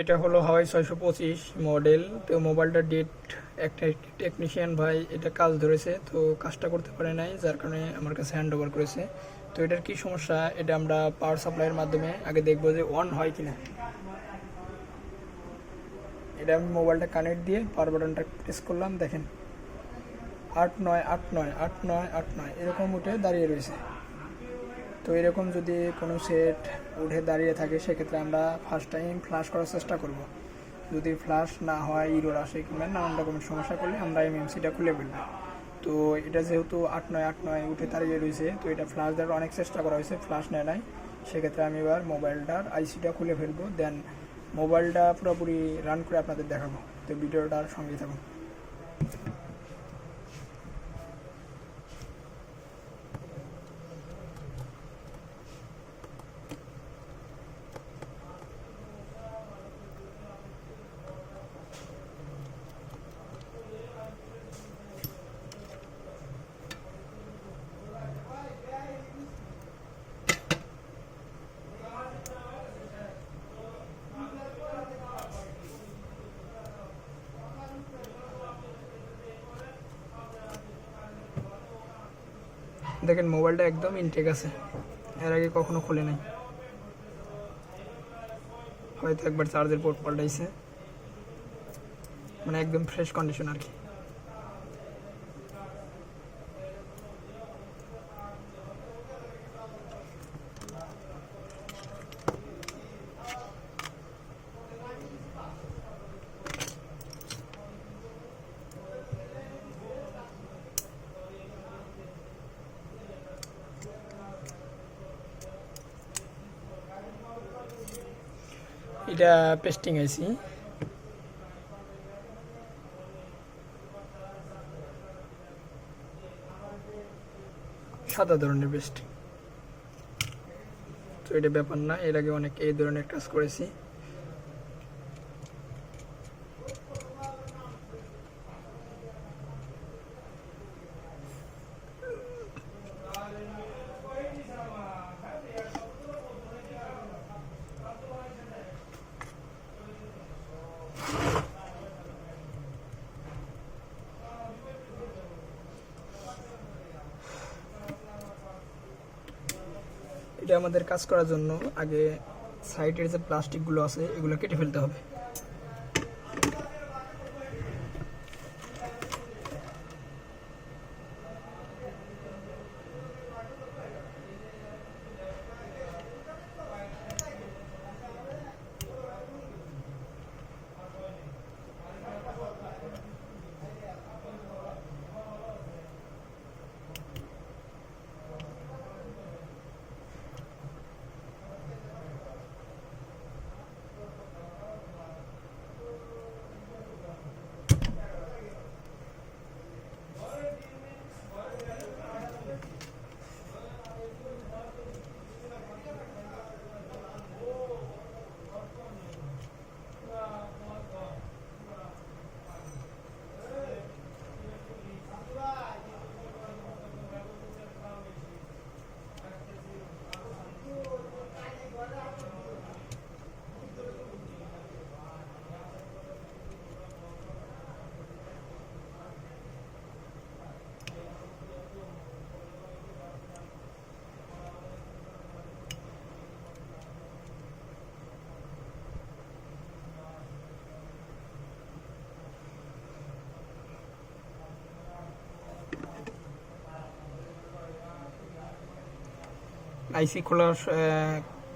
এটা হলো হাওয়াই 625 মডেল। তো মোবাইলটার ডেট একটা টেকনিশিয়ান ভাই এটা কাজ ধরেছে, তো কাজটা করতে পারে নাই, যার কারণে আমার কাছে হ্যান্ড ওভার করেছে। তো এটার কি সমস্যা এটা আমরা পাওয়ার সাপ্লাইয়ের মাধ্যমে আগে দেখবো যে অন হয় কিনা। এটা আমি মোবাইলটা কানেক্ট দিয়ে পাওয়ার বাটনটা প্রেস করলাম, দেখেন 8989898 এরকম উঠে দাঁড়িয়ে রয়েছে। তো এরকম যদি কোনো সেট উঠে দাঁড়িয়ে থাকে সেক্ষেত্রে আমরা ফার্স্ট টাইম ফ্লাশ করার চেষ্টা করব। যদি ফ্লাশ না হয়, ইরোর আসে কিংবা নানান রকমের সমস্যা করলে আমরা এমএমসিটা খুলে ফেলবো। তো এটা যেহেতু 898 উঠে দাঁড়িয়ে রয়েছে, তো এটা ফ্লাশ দেওয়ার অনেক চেষ্টা করা হয়েছে, ফ্লাশ নেয় নাই। সেক্ষেত্রে আমি এবার মোবাইলটার আইসিটা খুলে ফেলবো, দেন মোবাইলটা পুরোপুরি রান করে আপনাদের দেখাবো। তো ভিডিওটার সঙ্গে থাকুন। দেখেন মোবাইলটা একদম ইনটেক আছে, এর আগে কখনো খুলে নাই, হয়তো একবার চার্জের পোর্ট পাল্টাইছে, মানে একদম ফ্রেশ কন্ডিশন আর কি। এটা পেস্টিং আইছি, সাদা ধরনের পেস্টিং। তো এটা ব্যাপার না, এর আগে অনেক এই ধরনের কাজ করেছি। এটা আমাদের কাজ করার জন্য আগে সাইডের যে প্লাস্টিকগুলো আছে এগুলো কেটে ফেলতে হবে। আইসি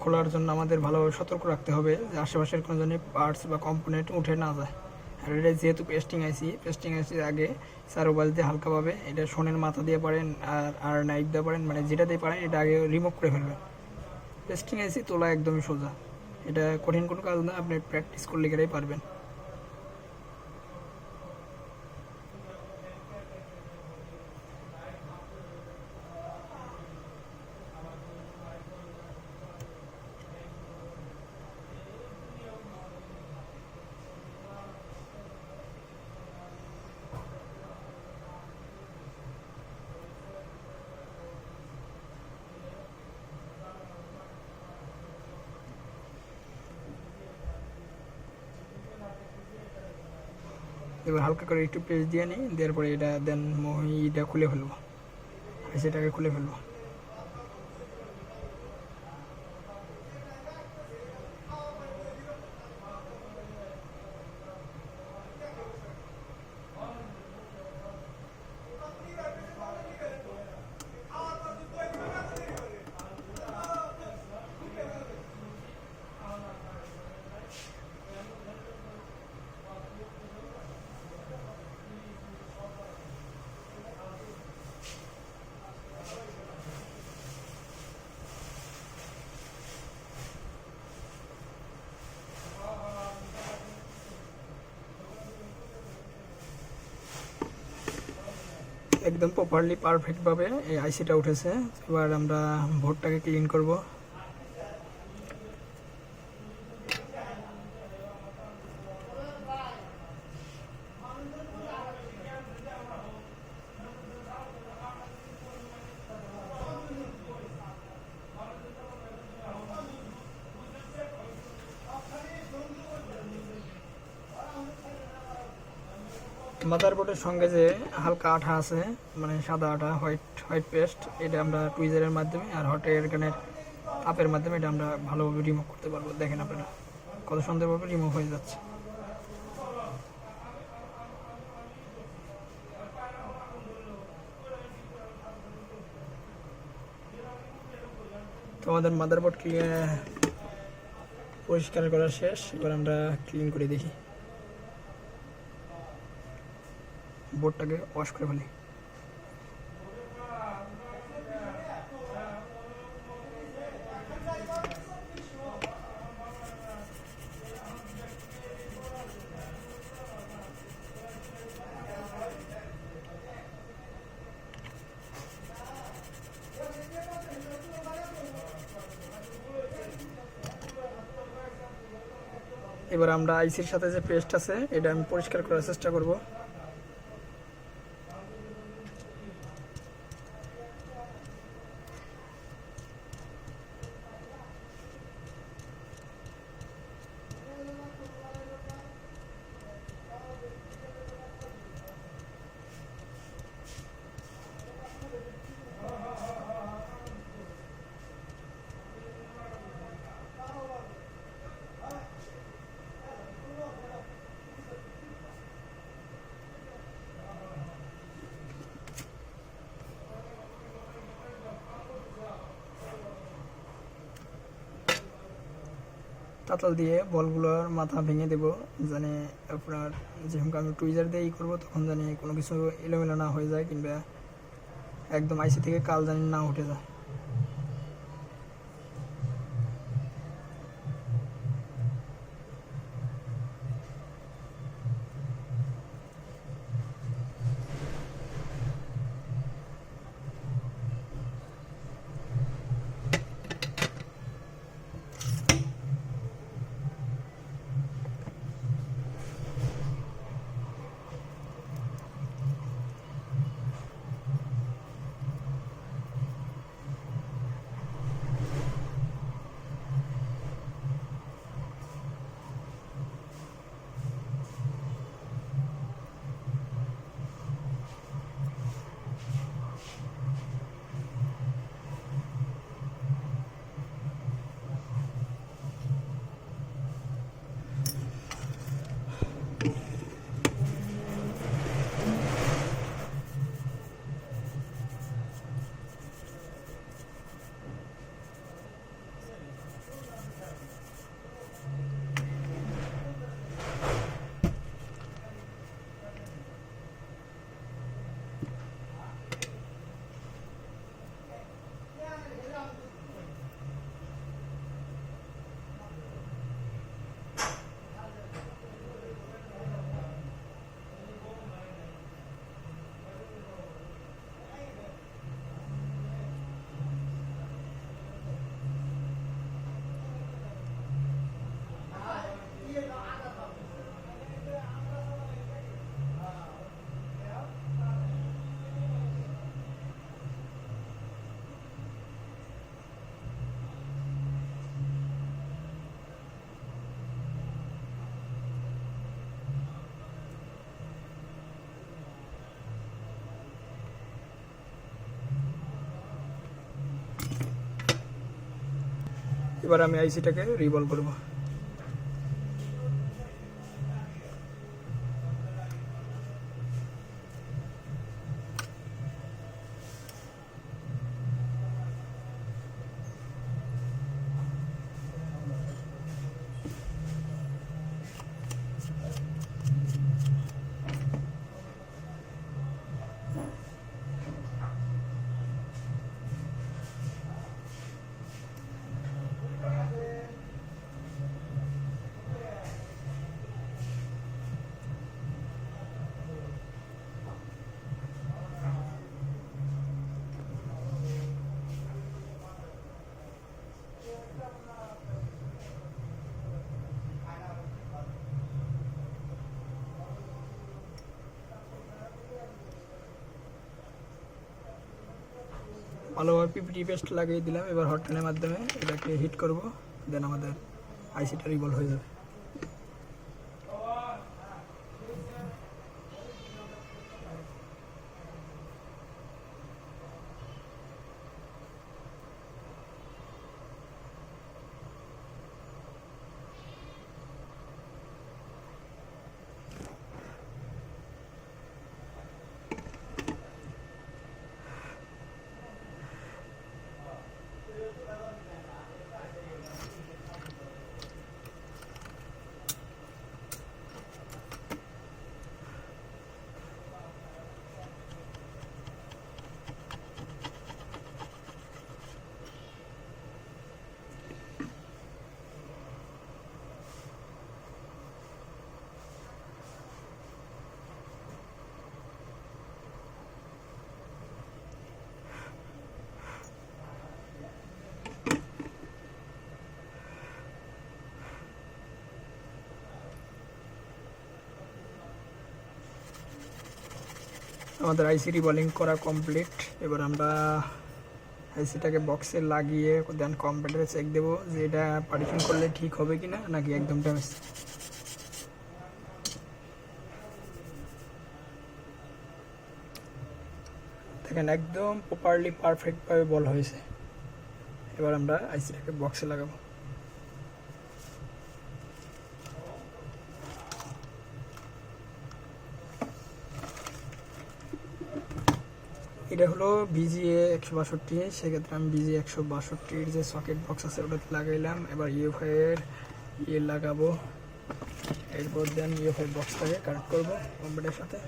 খোলার জন্য আমাদের ভালোভাবে সতর্ক রাখতে হবে যে আশেপাশের কোনো ধরনের পার্টস বা কম্পোনেন্ট উঠে না যায়। আর এটা যেহেতু পেস্টিং আইসির আগে চারোপাশ দিয়ে হালকাভাবে এটা সোনের মাথা দিয়ে পারেন আর নাইফ দিয়ে পারেন, মানে যেটা দিয়ে পারেন এটা আগে রিমুভ করে ফেলবেন। পেস্টিং আইসি তোলা একদমই সোজা, এটা কঠিন কোনো কাজ না, আপনি প্র্যাকটিস করলে গেলেই পারবেন। এবার হালকা করে একটু পেস্ট দিয়ে নিই, দেওয়ার পরে এটা দেন এটা খুলে ফেলবো, সেটাকে খুলে ফেলবো। একদম প্রপারলি পারফেক্টভাবে এই আইসিটা উঠেছে। এবার আমরা বোর্ডটাকে ক্লিন করব। মাদারবোর্ডের সঙ্গে যে হালকা আঠা আছে, মানে সাদা আঠা, হোয়াইট পেস্ট, এটা আমরা টুইজারের মাধ্যমে আর হট এয়ার গানের তাপের মাধ্যমে এটা আমরা ভালোভাবে রিমুভ করতে পারবো। দেখেন আপনারা কত সুন্দরভাবে রিমুভ হয়ে যাচ্ছে। তো আমাদের মাদারবোর্ড পরিষ্কার করা শেষ। এবার আমরা ক্লিন করে দেখি, বোর্ডটাকে ওয়াশ করে ফেলি। এবার আমরা আইসির সাথে যে পেস্ট আছে এটা আমি পরিষ্কার করার চেষ্টা করব। তাতাল দিয়ে বলগুলোর মাথা ভেঙে দেবো, জানি আপনার যেরকম আমি টুইজার দিয়ে করবো তখন জানি কোনো কিছু এলোমেলো না হয়ে যায়, কিংবা একদম আইসি থেকে কাল জানি না উঠে যায়। এবার আমি আইসিটাকে রিভলভ করব। ভালোভাবে পিপিটি পেস্ট লাগিয়ে দিলাম। এবার হটনের মাধ্যমে এটাকে হিট করব, দেন আমাদের আইসিটা রিভলভ হয়ে যাবে। আমাদের আইসি রিবলিং করা কমপ্লিট। এবার আমরা আইসিটাকে বক্সে লাগিয়ে দেন কম্পিউটারে চেক দেবো যে এটা পার্টিশন করলে ঠিক হবে কিনা নাকি একদম ড্যামেজ। দেখেন একদম প্রপারলি পারফেক্টভাবে বল হয়েছে। এবার আমরা আইসিটাকে বক্সে লাগাবো। এটা হলো বিজিএ 162, সেক্ষেত্রে আমি বিজিএ 162-র যে সকেট বক্স আছে ওটাতে লাগাইলাম। এবার ইউএফআই এর লাগাবো, এরপর দেন ইউএফআই বক্সটাকে কানেক্ট করবো কম্পিউটারের সাথে।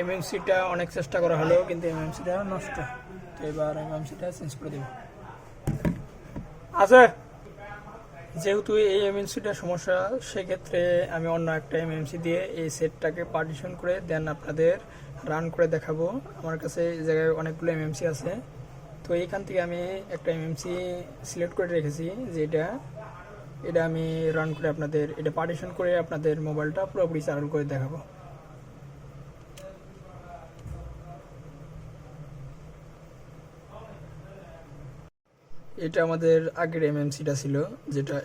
এমএমসিটা অনেক চেষ্টা করা হলো কিন্তু এমএমসিটা নষ্ট, তো এবার এমএমসিটা চেঞ্জ করে দেব। আচ্ছা, যেহেতু এই এমএমসিটা সমস্যা সেক্ষেত্রে আমি অন্য একটা এমএমসি দিয়ে এই সেটটাকে পার্টিশন করে দেন আপনাদের রান করে দেখাবো। আমার কাছে এই জায়গায় অনেকগুলো এমএমসি আছে, তো এইখান থেকে আমি একটা এমএমসি সিলেক্ট করে রেখেছি যে এটা আমি রান করে আপনাদের এটা পার্টিশন করে আপনাদের মোবাইলটা পুরোপুরি চালু করে দেখাবো। এটা আমাদের আগের এমএমসিটা ছিল যেটা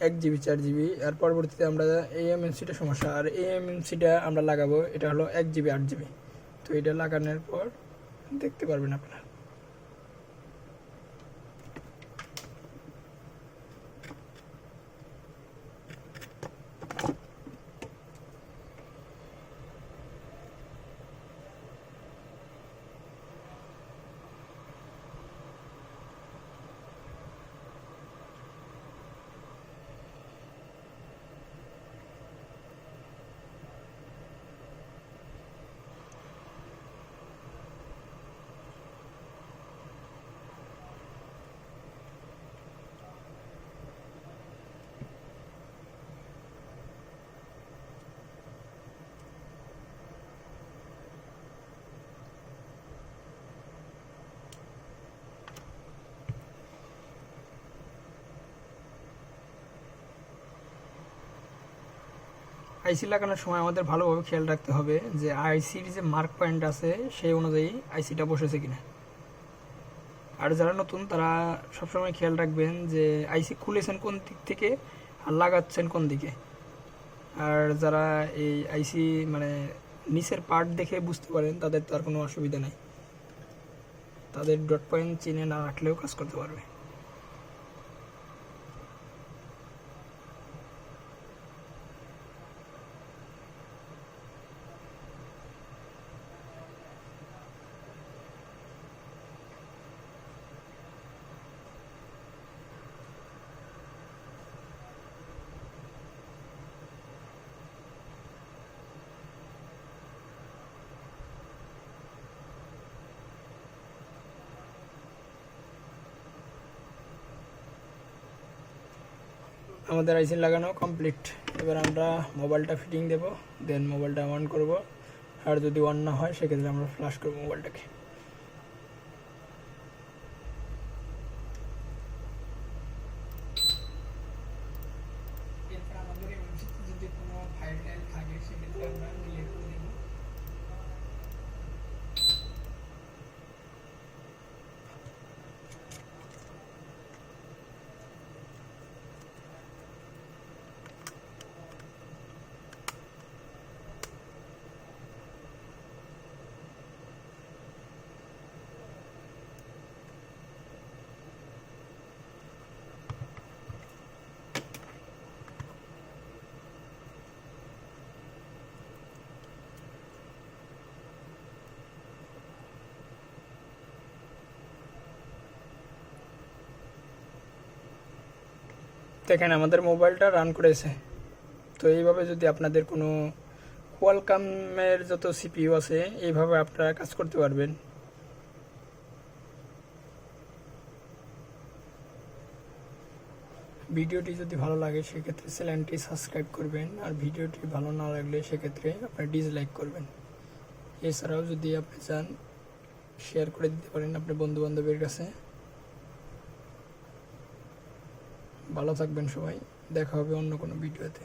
1 জিবি 4 জিবি, আর পরবর্তীতে আমরা এই এমএমসিটা সমস্যা, আর এই এমএমসিটা আমরা লাগাবো এটা হলো 1 জিবি 8 জিবি। তো এটা লাগানোর পর দেখতে পারবেন আপনারা। আইসি লাগানোর সময় আমাদের ভালোভাবে খেয়াল রাখতে হবে যে আইসির যে মার্ক পয়েন্ট আছে সেই অনুযায়ী আইসিটা বসেছে কিনা। আর যারা নতুন তারা সবসময় খেয়াল রাখবেন যে আইসি খুলেছেন কোন দিক থেকে আর লাগাচ্ছেন কোন দিকে। আর যারা এই আইসি মানে নিচের পার্ট দেখে বুঝতে পারেন তাদের তো আর কোনো অসুবিধা নেই, তাদের ডট পয়েন্ট চিনে না রাখলেও কাজ করতে পারবে। আমাদের আইসি লাগানো কমপ্লিট। এবার আমরা মোবাইলটা ফিটিং দেব, দেন মোবাইলটা অন করব। আর যদি অন না হয় সেক্ষেত্রে আমরা ফ্ল্যাশ করব মোবাইলটাকে। এরপর আমাদের যদি কোনো ফাইল টাইল থাকে সেক্ষেত্রে আমরা ডিলিট করে দেব। দেখেন আমাদের মোবাইলটা রান করেছে। তো এইভাবে যদি আপনাদের কোনো কোয়ালকমের যত সিপিইউ আছে এইভাবে আপনারা কাজ করতে পারবেন। ভিডিওটি যদি ভালো লাগে সেক্ষেত্রে চ্যানেলটি সাবস্ক্রাইব করবেন, আর ভিডিওটি ভালো না লাগলে সেক্ষেত্রে আপনি ডিসলাইক করবেন। এছাড়াও যদি আপনি চান শেয়ার করে দিতে পারেন আপনার বন্ধু বান্ধবের কাছে। ভালো থাকবেন সবাই, দেখা হবে অন্য কোনো ভিডিওতে।